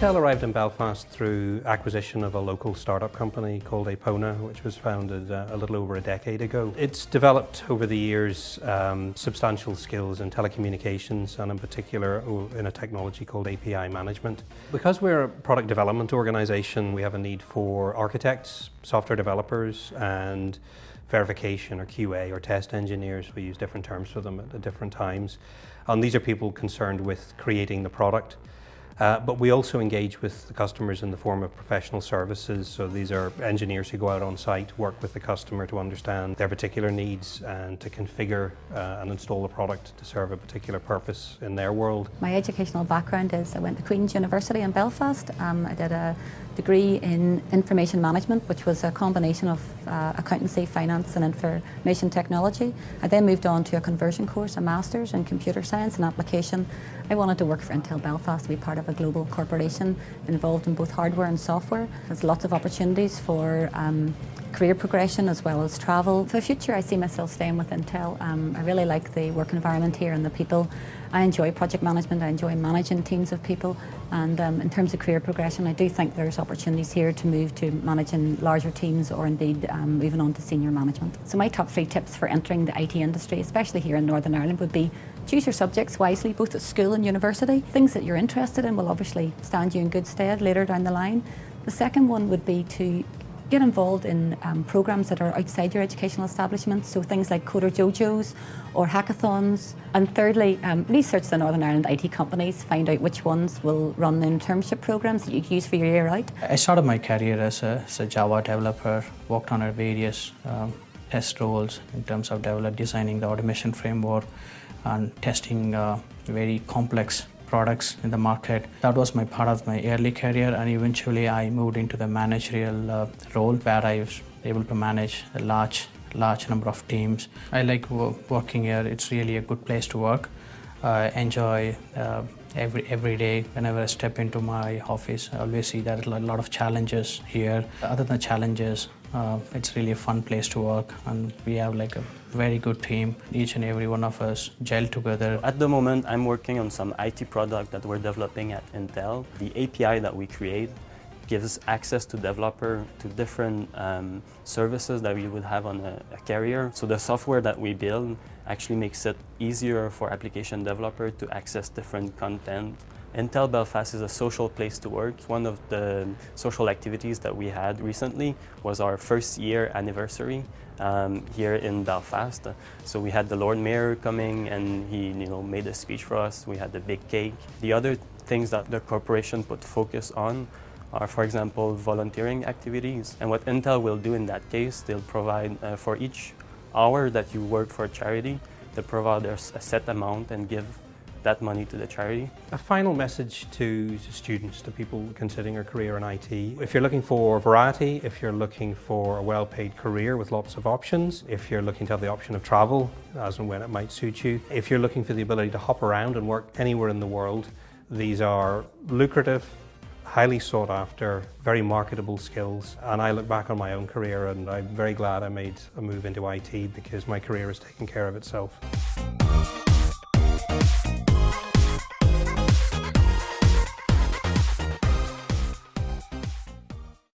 Intel arrived in Belfast through acquisition of a local startup company called Apona, which was founded a little over a decade ago. It's developed over the years substantial skills in telecommunications and in particular in a technology called API management. Because we're a product development organisation, we have a need for architects, software developers and verification or QA or test engineers. We use different terms for them at different times. And these are people concerned with creating the product. But we also engage with the customers in the form of professional services. So these are engineers who go out on site, work with the customer to understand their particular needs and to configure and install a product to serve a particular purpose in their world. My educational background is I went to Queen's University in Belfast. I did a degree in information management, which was a combination of accountancy, finance and information technology. I then moved on to a conversion course, a master's in computer science and application. I wanted to work for Intel Belfast, to be part of a global corporation involved in both hardware and software. There's lots of opportunities for career progression as well as travel. For the future, I see myself staying with Intel. I really like the work environment here and the people. I enjoy project management, I enjoy managing teams of people, and in terms of career progression, I do think there's opportunities here to move to managing larger teams or indeed moving on to senior management. So my top 3 tips for entering the IT industry, especially here in Northern Ireland, would be choose your subjects wisely, both at school and university. Things that you're interested in will obviously stand you in good stead later down the line. The second one would be to get involved in programs that are outside your educational establishment, so things like Coder Jojos or hackathons. And thirdly, research the Northern Ireland IT companies, find out which ones will run internship programs that you can use for your year out. I started my career as a Java developer, worked on various test roles in terms of designing the automation framework and testing very complex products in the market. That was my part of my early career, and eventually I moved into the managerial role where I was able to manage a large number of teams. I like working here. It's really a good place to work. I enjoy every day. Whenever I step into my office, I always see that a lot of challenges here. Other than challenges, it's really a fun place to work, and we have like a very good team. Each and every one of us gel together. At the moment, I'm working on some IT product that we're developing at Intel. The API that we create gives access to developer to different services that we would have on a carrier. So the software that we build actually makes it easier for application developer to access different content. Intel Belfast is a social place to work. One of the social activities that we had recently was our first year anniversary here in Belfast. So we had the Lord Mayor coming and he made a speech for us. We had the big cake. The other things that the corporation put focus on are, for example, volunteering activities. And what Intel will do in that case, they'll provide for each hour that you work for a charity, they'll provide a set amount and give that money to the charity. A final message to students, to people considering a career in IT. If you're looking for variety, if you're looking for a well-paid career with lots of options, if you're looking to have the option of travel as and when it might suit you, if you're looking for the ability to hop around and work anywhere in the world, these are lucrative, highly sought after, very marketable skills. And I look back on my own career and I'm very glad I made a move into IT because my career has taken care of itself.